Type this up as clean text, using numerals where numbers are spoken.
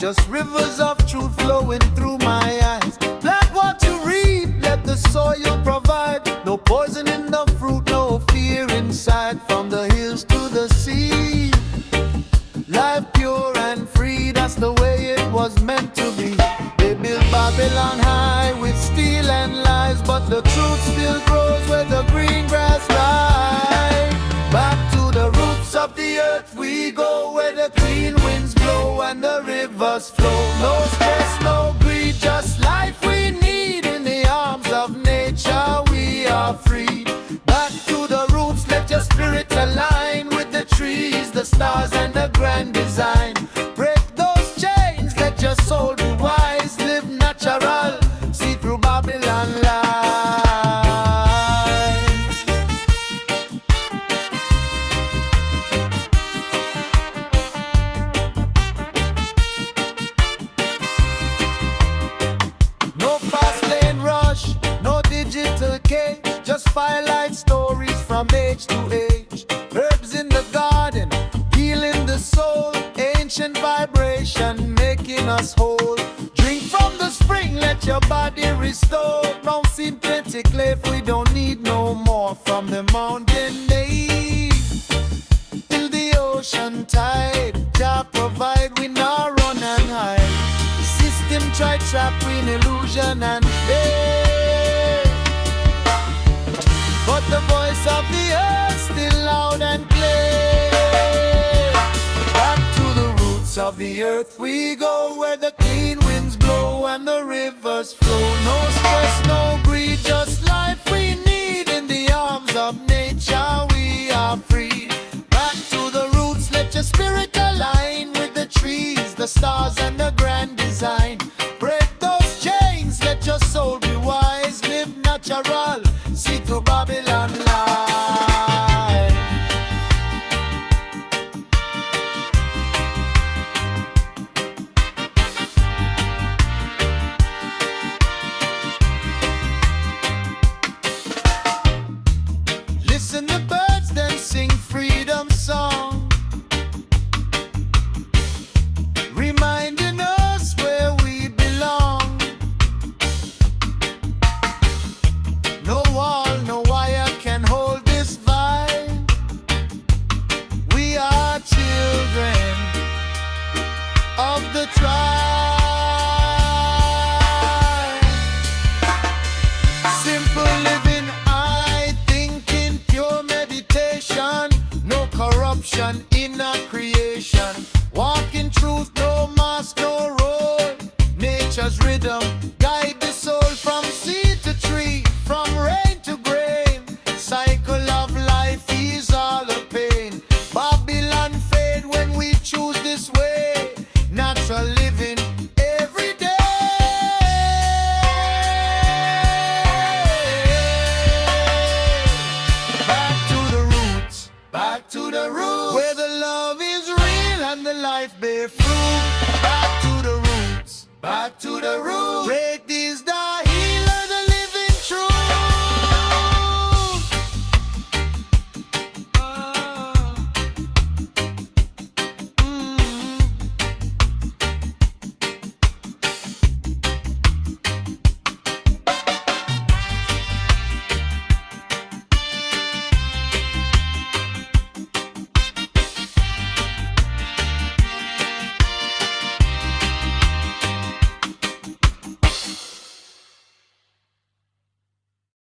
just rivers of truth flowing through my eyes. Plant what you reap, let the soil provide. No poison in the fruit, no fear inside. From the hills to the sea, life pure and free, that's the way it was meant to be. They built Babylon high with steel and lies, but the truth still grows where the green grass lies. Back to the roots of the earth we go, where the clean winds blow and the rivers flow. No stress, no greed, just life we need. In the arms of nature we are free. Back to the roots, let your spirit align with the trees, the stars and the grand design. Break those chains, let your soul be wise. Live natural, see through Babylon lies. No fast lane rush, no digital cake, just firelight stories from age to age. Herbs in the garden, healing the soul. Ancient vibration making us whole. Drink from the spring, let your body restore. From synthetic cliff, we don't need no more. From the mountain maze till the ocean tide, Jah provide, we now run and hide. System try trap we in illusion and fake, but the voice of the earth still loud and clear. Back to the roots of the earth we go, where the clean winds blow and the rivers flow. No stress, no greed, just life we need. In the arms of nature we are free. Back to the roots, let your spirit align with the trees, the stars and the grand design. Break those chains, let your soul be wise. Live natural, see through Babylon light. Listen the birds, then sing freedom song, reminding us where we belong. No wall, no wire can hold this vibe. We are children of the tribe. Simple living, I thinking, pure meditation. No corruption in our creation. Walk in truth, no mask, no role. Nature's rhythm guide the soul from seed to tree, from rain to grain. Cycle of life is all a pain. Babylon fade when we choose this way. Natural living every day. Back to the roots, back to the roots, where the love is real and the life bear fruit. Back to the roots, back to the roots. Break these down.